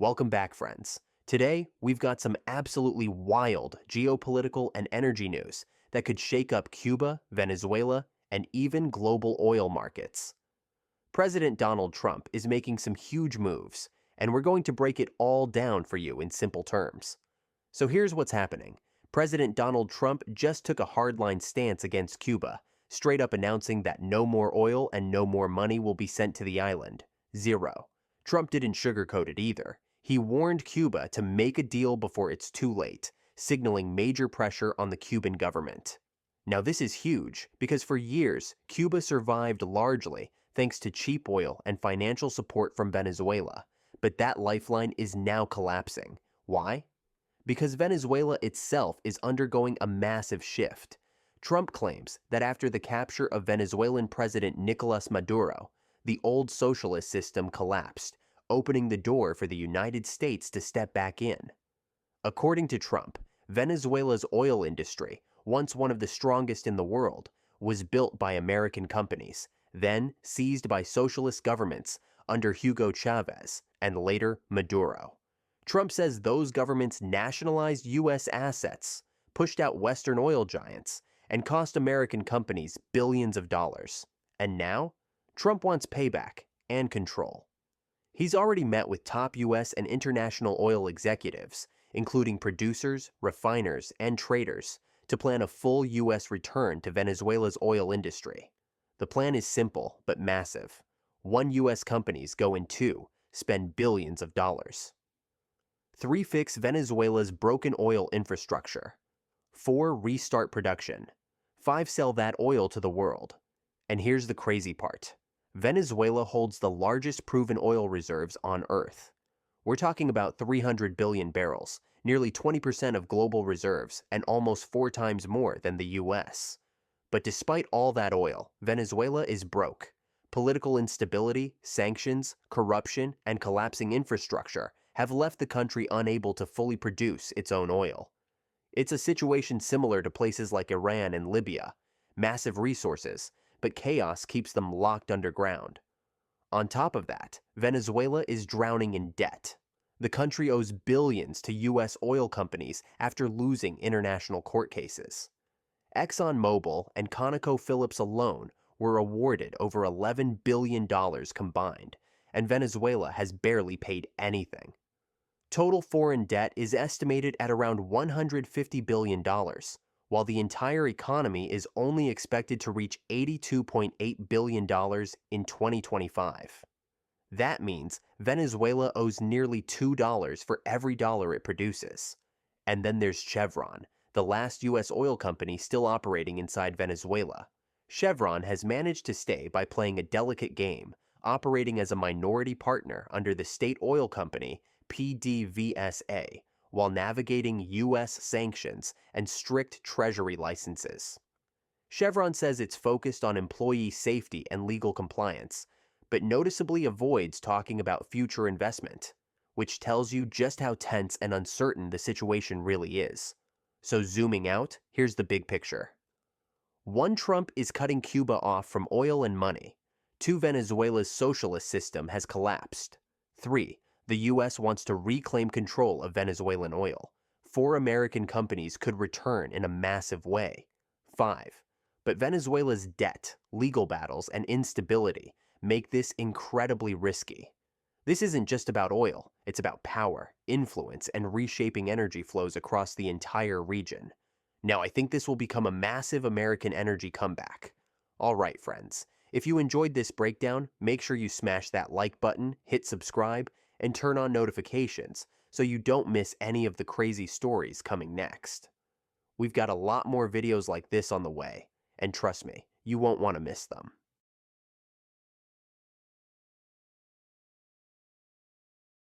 Welcome back, friends. Today, we've got some absolutely wild geopolitical and energy news that could shake up Cuba, Venezuela, and even global oil markets. President Donald Trump is making some huge moves, and we're going to break it all down for you in simple terms. So here's what's happening. President Donald Trump just took a hardline stance against Cuba, straight up announcing that no more oil and no more money will be sent to the island. Zero. Trump didn't sugarcoat it either. He warned Cuba to make a deal before it's too late, signaling major pressure on the Cuban government. Now this is huge because for years, Cuba survived largely thanks to cheap oil and financial support from Venezuela. But that lifeline is now collapsing. Why? Because Venezuela itself is undergoing a massive shift. Trump claims that after the capture of Venezuelan President Nicolas Maduro, the old socialist system collapsed, opening the door for the United States to step back in. According to Trump, Venezuela's oil industry, once one of the strongest in the world, was built by American companies, then seized by socialist governments under Hugo Chavez and later Maduro. Trump says those governments nationalized U.S. assets, pushed out Western oil giants, and cost American companies billions of dollars. And now, Trump wants payback and control. He's already met with top U.S. and international oil executives, including producers, refiners, and traders, to plan a full U.S. return to Venezuela's oil industry. The plan is simple but massive. One U.S. companies go in two, spend billions of dollars. 3. Fix Venezuela's broken oil infrastructure. 4. Restart production. 5. Sell that oil to the world. And here's the crazy part. Venezuela holds the largest proven oil reserves on Earth. We're talking about 300 billion barrels, nearly 20% of global reserves, and almost 4 times more than the US. But despite all that oil, Venezuela is broke. Political instability, sanctions, corruption, and collapsing infrastructure have left the country unable to fully produce its own oil. It's a situation similar to places like Iran and Libya. Massive resources, but chaos keeps them locked underground. On top of that, Venezuela is drowning in debt. The country owes billions to U.S. oil companies after losing international court cases. ExxonMobil and ConocoPhillips alone were awarded over $11 billion combined, and Venezuela has barely paid anything. Total foreign debt is estimated at around $150 billion, while the entire economy is only expected to reach $82.8 billion in 2025. That means Venezuela owes nearly $2 for every dollar it produces. And then there's Chevron, the last U.S. oil company still operating inside Venezuela. Chevron has managed to stay by playing a delicate game, operating as a minority partner under the state oil company PDVSA, while navigating U.S. sanctions and strict treasury licenses. Chevron says it's focused on employee safety and legal compliance, but noticeably avoids talking about future investment, which tells you just how tense and uncertain the situation really is. So zooming out, here's the big picture. 1. Trump is cutting Cuba off from oil and money. 2. Venezuela's socialist system has collapsed. 3. The U.S. wants to reclaim control of Venezuelan oil. 4. American companies could return in a massive way. 5. But Venezuela's debt, legal battles, and instability make this incredibly risky. This isn't just about oil, it's about power, influence, and reshaping energy flows across the entire region. Now, I think this will become a massive American energy comeback. Alright, friends, if you enjoyed this breakdown, make sure you smash that like button, hit subscribe, and turn on notifications so you don't miss any of the crazy stories coming next. We've got a lot more videos like this on the way, and trust me, you won't want to miss them.